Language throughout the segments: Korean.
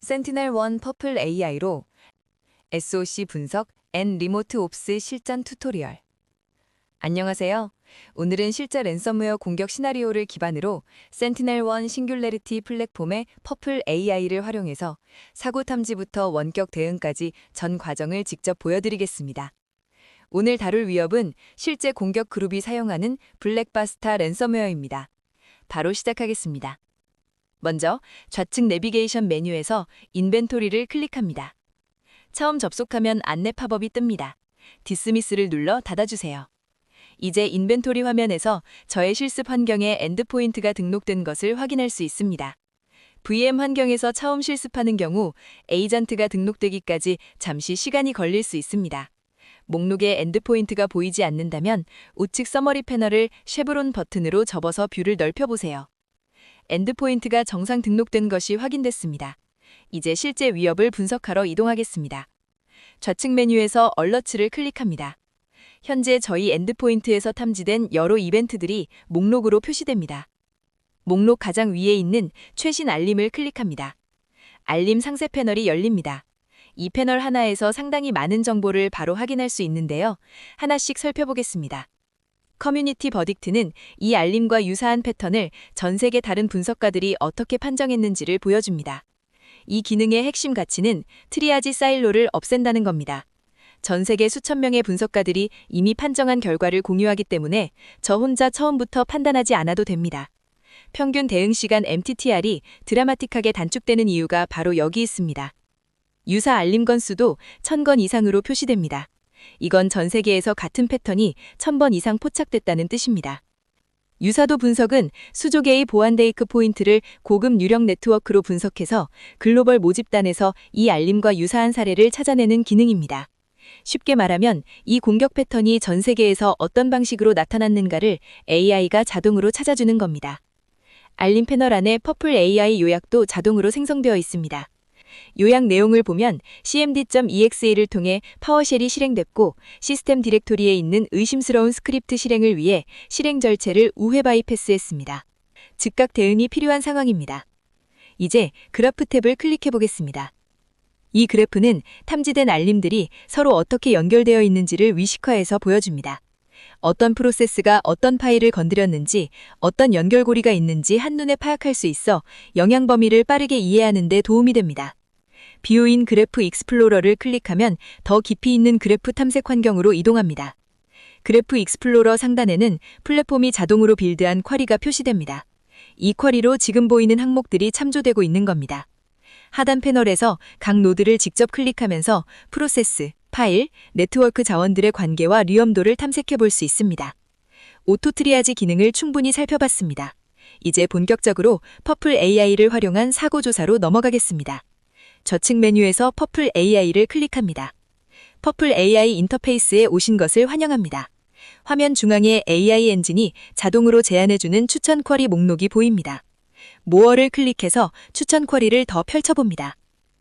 센티넬-1 퍼플 AI로 SOC 분석 앤 리모트 옵스 실전 튜토리얼. 안녕하세요. 오늘은 실제 랜섬웨어 공격 시나리오를 기반으로 센티넬-1 싱귤레리티 플랫폼의 퍼플 AI를 활용해서 사고 탐지부터 원격 대응까지 전 과정을 직접 보여드리겠습니다. 오늘 다룰 위협은 실제 공격 그룹이 사용하는 블랙바스타 랜섬웨어입니다. 바로 시작하겠습니다. 먼저 좌측 내비게이션 메뉴에서 인벤토리를 클릭합니다. 처음 접속하면 안내 팝업이 뜹니다. 디스미스를 눌러 닫아주세요. 이제 인벤토리 화면에서 저의 실습 환경에 엔드포인트가 등록된 것을 확인할 수 있습니다. VM 환경에서 처음 실습하는 경우 에이전트가 등록되기까지 잠시 시간이 걸릴 수 있습니다. 목록에 엔드포인트가 보이지 않는다면 우측 서머리 패널을 쉐브론 버튼으로 접어서 뷰를 넓혀보세요. 엔드포인트가 정상 등록된 것이 확인됐습니다. 이제 실제 위협을 분석하러 이동하겠습니다. 좌측 메뉴에서 얼러츠를 클릭합니다. 현재 저희 엔드포인트에서 탐지된 여러 이벤트들이 목록으로 표시됩니다. 목록 가장 위에 있는 최신 알림을 클릭합니다. 알림 상세 패널이 열립니다. 이 패널 하나에서 상당히 많은 정보를 바로 확인할 수 있는데요. 하나씩 살펴보겠습니다. 커뮤니티 버딕트는 이 알림과 유사한 패턴을 전 세계 다른 분석가들이 어떻게 판정했는지를 보여줍니다. 이 기능의 핵심 가치는 트리아지 사일로를 없앤다는 겁니다. 전 세계 수천 명의 분석가들이 이미 판정한 결과를 공유하기 때문에 저 혼자 처음부터 판단하지 않아도 됩니다. 평균 대응 시간 MTTR이 드라마틱하게 단축되는 이유가 바로 여기 있습니다. 유사 알림 건수도 1000건 이상으로 표시됩니다. 이건 전 세계에서 같은 패턴이 1000번 이상 포착됐다는 뜻입니다. 유사도 분석은 수조 개의 보안데이크 포인트를 고급 유령 네트워크로 분석해서 글로벌 모집단에서 이 알림과 유사한 사례를 찾아내는 기능입니다. 쉽게 말하면 이 공격 패턴이 전 세계에서 어떤 방식으로 나타났는가를 AI가 자동으로 찾아주는 겁니다. 알림 패널 안에 퍼플 AI 요약도 자동으로 생성되어 있습니다. 요약 내용을 보면 cmd.exe를 통해 파워쉘이 실행됐고 시스템 디렉토리에 있는 의심스러운 스크립트 실행을 위해 실행 절차를 우회 바이패스했습니다. 즉각 대응이 필요한 상황입니다. 이제 그래프 탭을 클릭해 보겠습니다. 이 그래프는 탐지된 알림들이 서로 어떻게 연결되어 있는지를 위식화해서 보여줍니다. 어떤 프로세스가 어떤 파일을 건드렸는지, 어떤 연결고리가 있는지 한눈에 파악할 수 있어 영향 범위를 빠르게 이해하는 데 도움이 됩니다. 비오인 그래프 익스플로러를 클릭하면 더 깊이 있는 그래프 탐색 환경으로 이동합니다. 그래프 익스플로러 상단에는 플랫폼이 자동으로 빌드한 쿼리가 표시됩니다. 이 쿼리로 지금 보이는 항목들이 참조되고 있는 겁니다. 하단 패널에서 각 노드를 직접 클릭하면서 프로세스, 파일, 네트워크 자원들의 관계와 위험도를 탐색해 볼 수 있습니다. 오토 트리아지 기능을 충분히 살펴봤습니다. 이제 본격적으로 퍼플 AI를 활용한 사고 조사로 넘어가겠습니다. 좌측 메뉴에서 퍼플 AI를 클릭합니다. 퍼플 AI 인터페이스에 오신 것을 환영합니다. 화면 중앙에 AI 엔진이 자동으로 제안해주는 추천 쿼리 목록이 보입니다. 모어를 클릭해서 추천 쿼리를 더 펼쳐봅니다.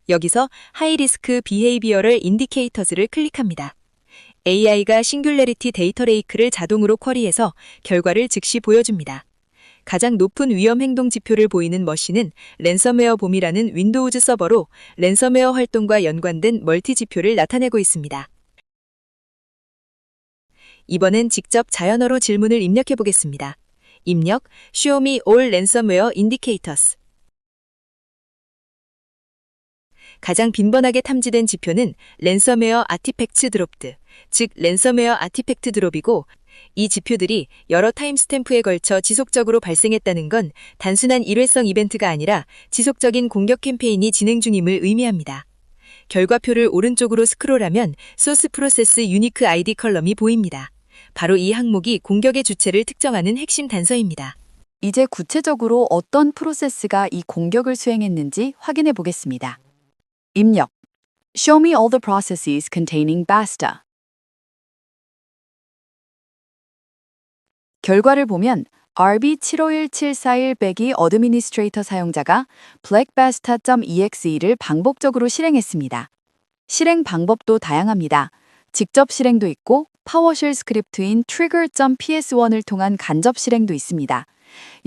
여기서 하이리스크 비헤이비어럴 인디케이터즈를 클릭합니다. AI가 싱귤레리티 데이터 레이크를 자동으로 쿼리해서 결과를 즉시 보여줍니다. 가장 높은 위험 행동 지표를 보이는 머신은 랜섬웨어 봄이라는 윈도우즈 서버로 랜섬웨어 활동과 연관된 멀티 지표를 나타내고 있습니다. 이번엔 직접 자연어로 질문을 입력해 보겠습니다. 입력 Show me all ransomware indicators. 가장 빈번하게 탐지된 지표는 랜섬웨어 아티팩트 드롭드, 즉 랜섬웨어 아티팩트 드롭이고 이 지표들이 여러 타임스탬프에 걸쳐 지속적으로 발생했다는 건 단순한 일회성 이벤트가 아니라 지속적인 공격 캠페인이 진행 중임을 의미합니다. 결과표를 오른쪽으로 스크롤하면 소스 프로세스 유니크 아이디 컬럼이 보입니다. 바로 이 항목이 공격의 주체를 특정하는 핵심 단서입니다. 이제 구체적으로 어떤 프로세스가 이 공격을 수행했는지 확인해 보겠습니다. 입력 Show me all the processes containing BASTA. 결과를 보면 RB751741-100이 어드미니스트레이터 사용자가 blackbasta.exe를 반복적으로 실행했습니다. 실행 방법도 다양합니다. 직접 실행도 있고 파워쉘 스크립트인 trigger.ps1을 통한 간접 실행도 있습니다.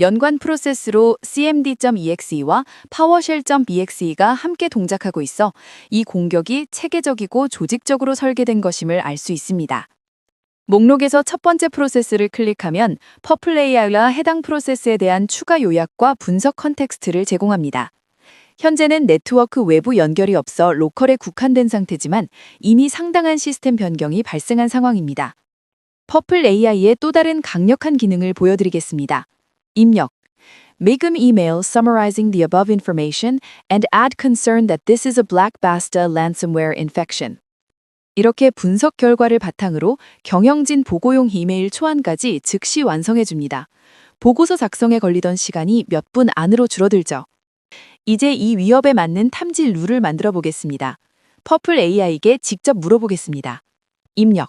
연관 프로세스로 cmd.exe와 powershell.exe가 함께 동작하고 있어 이 공격이 체계적이고 조직적으로 설계된 것임을 알 수 있습니다. 목록에서 첫 번째 프로세스를 클릭하면 퍼플 AI가 해당 프로세스에 대한 추가 요약과 분석 컨텍스트를 제공합니다. 현재는 네트워크 외부 연결이 없어 로컬에 국한된 상태지만 이미 상당한 시스템 변경이 발생한 상황입니다. 퍼플 AI의 또 다른 강력한 기능을 보여드리겠습니다. 입력. Make an email summarizing the above information and add concern that this is a Black Basta ransomware infection. 이렇게 분석 결과를 바탕으로 경영진 보고용 이메일 초안까지 즉시 완성해줍니다. 보고서 작성에 걸리던 시간이 몇 분 안으로 줄어들죠. 이제 이 위협에 맞는 탐지 룰을 만들어 보겠습니다. 퍼플 AI에게 직접 물어보겠습니다. 입력.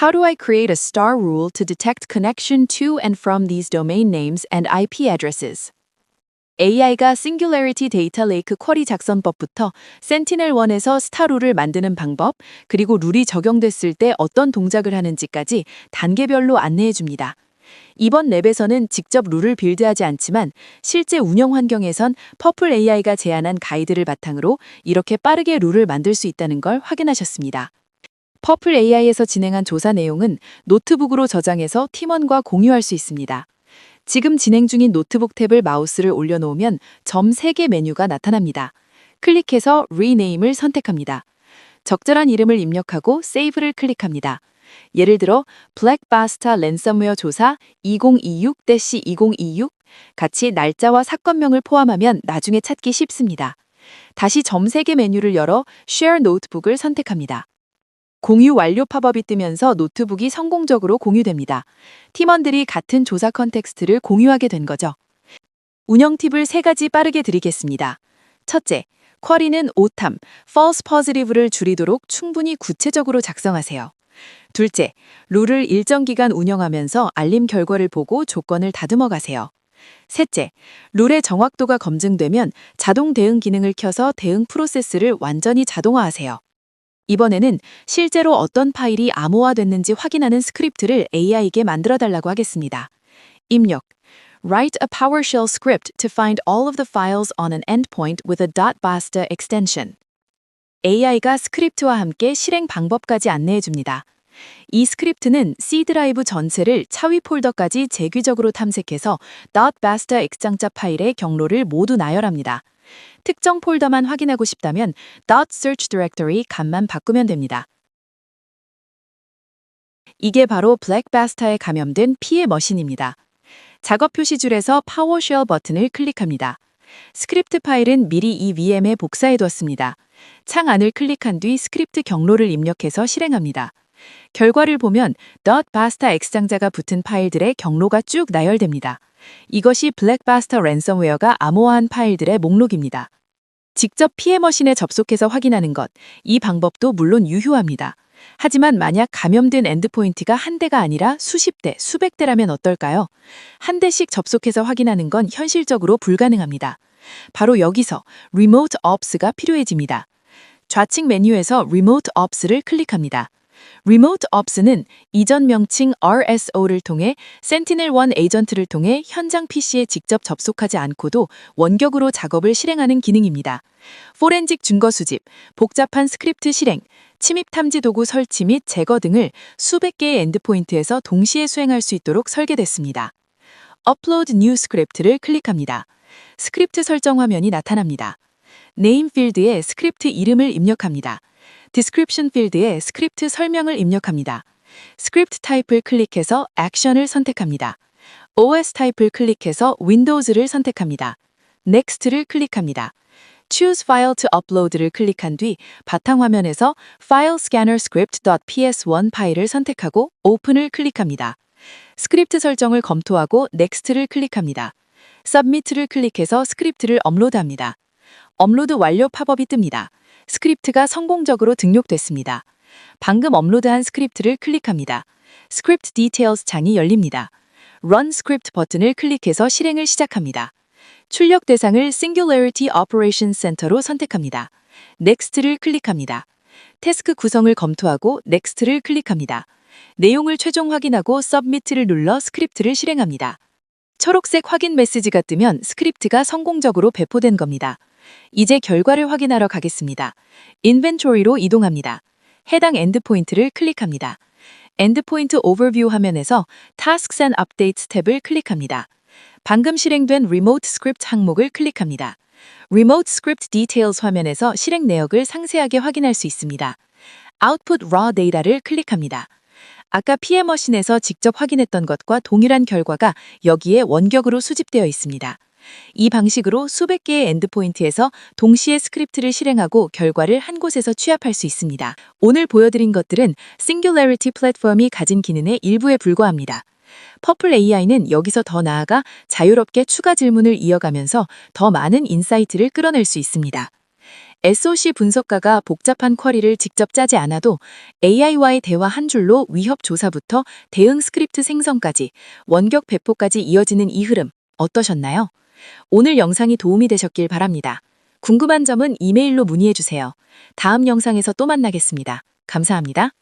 How do I create a star rule to detect connection to and from these domain names and IP addresses? AI가 Singularity Data Lake 쿼리 작성법부터 Sentinel-1에서 스타 룰을 만드는 방법, 그리고 룰이 적용됐을 때 어떤 동작을 하는지까지 단계별로 안내해 줍니다. 이번 랩에서는 직접 룰을 빌드하지 않지만 실제 운영 환경에선 퍼플 AI가 제안한 가이드를 바탕으로 이렇게 빠르게 룰을 만들 수 있다는 걸 확인하셨습니다. 퍼플 AI에서 진행한 조사 내용은 노트북으로 저장해서 팀원과 공유할 수 있습니다. 지금 진행 중인 노트북 탭을 마우스를 올려놓으면 점 3개 메뉴가 나타납니다. 클릭해서 Rename을 선택합니다. 적절한 이름을 입력하고 Save를 클릭합니다. 예를 들어 Black Basta ransomware 조사 2026-2026 같이 날짜와 사건명을 포함하면 나중에 찾기 쉽습니다. 다시 점 3개 메뉴를 열어 Share Notebook을 선택합니다. 공유 완료 팝업이 뜨면서 노트북이 성공적으로 공유됩니다. 팀원들이 같은 조사 컨텍스트를 공유하게 된 거죠. 운영 팁을 3가지 빠르게 드리겠습니다. 첫째, 쿼리는 오탐, false positive를 줄이도록 충분히 구체적으로 작성하세요. 둘째, 룰을 일정 기간 운영하면서 알림 결과를 보고 조건을 다듬어 가세요. 셋째, 룰의 정확도가 검증되면 자동 대응 기능을 켜서 대응 프로세스를 완전히 자동화하세요. 이번에는 실제로 어떤 파일이 암호화됐는지 확인하는 스크립트를 AI에게 만들어달라고 하겠습니다. 입력. Write a PowerShell script to find all of the files on an endpoint with a .basta extension. AI가 스크립트와 함께 실행 방법까지 안내해줍니다. 이 스크립트는 C 드라이브 전체를 차위 폴더까지 재규적으로 탐색해서 .basta ex장자 파일의 경로를 모두 나열합니다. 특정 폴더만 확인하고 싶다면 .search directory 값만 바꾸면 됩니다. 이게 바로 블랙 바스타에 감염된 피해 머신입니다. 작업 표시줄에서 PowerShell 버튼을 클릭합니다. 스크립트 파일은 미리 이 VM에 복사해뒀습니다. 창 안을 클릭한 뒤 스크립트 경로를 입력해서 실행합니다. 결과를 보면 .basta x장자가 붙은 파일들의 경로가 쭉 나열됩니다. 이것이 블랙 바스타 랜섬웨어가 암호화한 파일들의 목록입니다. 직접 피해 머신에 접속해서 확인하는 것, 이 방법도 물론 유효합니다. 하지만 만약 감염된 엔드포인트가 한 대가 아니라 수십 대, 수백 대라면 어떨까요? 한 대씩 접속해서 확인하는 건 현실적으로 불가능합니다. 바로 여기서 Remote Ops가 필요해집니다. 좌측 메뉴에서 Remote Ops를 클릭합니다. Remote Ops는 이전 명칭 RSO를 통해 Sentinel-1 에이전트를 통해 현장 PC에 직접 접속하지 않고도 원격으로 작업을 실행하는 기능입니다. 포렌식 증거 수집, 복잡한 스크립트 실행, 침입 탐지 도구 설치 및 제거 등을 수백 개의 엔드포인트에서 동시에 수행할 수 있도록 설계됐습니다. Upload New Script를 클릭합니다. 스크립트 설정 화면이 나타납니다. 네임 필드에 스크립트 이름을 입력합니다. Description 필드에 스크립트 설명을 입력합니다. 스크립트 타입을 클릭해서 액션을 선택합니다. OS 타입을 클릭해서 Windows를 선택합니다. Next를 클릭합니다. Choose File to Upload를 클릭한 뒤 바탕화면에서 File Scanner Script.ps1 파일을 선택하고 Open을 클릭합니다. 스크립트 설정을 검토하고 Next를 클릭합니다. Submit를 클릭해서 스크립트를 업로드합니다. 업로드 완료 팝업이 뜹니다. 스크립트가 성공적으로 등록됐습니다. 방금 업로드한 스크립트를 클릭합니다. Script Details 창이 열립니다. Run Script 버튼을 클릭해서 실행을 시작합니다. 출력 대상을 Singularity Operations Center로 선택합니다. Next를 클릭합니다. 태스크 구성을 검토하고 Next를 클릭합니다. 내용을 최종 확인하고 Submit를 눌러 스크립트를 실행합니다. 초록색 확인 메시지가 뜨면 스크립트가 성공적으로 배포된 겁니다. 이제 결과를 확인하러 가겠습니다. 인벤토리로 이동합니다. 해당 엔드포인트를 클릭합니다. 엔드포인트 오버뷰 화면에서 Tasks and Updates 탭을 클릭합니다. 방금 실행된 Remote Script 항목을 클릭합니다. Remote Script Details 화면에서 실행 내역을 상세하게 확인할 수 있습니다. Output Raw Data를 클릭합니다. 아까 PM머신에서 직접 확인했던 것과 동일한 결과가 여기에 원격으로 수집되어 있습니다. 이 방식으로 수백 개의 엔드포인트에서 동시에 스크립트를 실행하고 결과를 한 곳에서 취합할 수 있습니다. 오늘 보여드린 것들은 Singularity 플랫폼이 가진 기능의 일부에 불과합니다. 퍼플 AI는 여기서 더 나아가 자유롭게 추가 질문을 이어가면서 더 많은 인사이트를 끌어낼 수 있습니다. SOC 분석가가 복잡한 쿼리를 직접 짜지 않아도 AI와의 대화 한 줄로 위협 조사부터 대응 스크립트 생성까지 원격 배포까지 이어지는 이 흐름 어떠셨나요? 오늘 영상이 도움이 되셨길 바랍니다. 궁금한 점은 이메일로 문의해 주세요. 다음 영상에서 또 만나겠습니다. 감사합니다.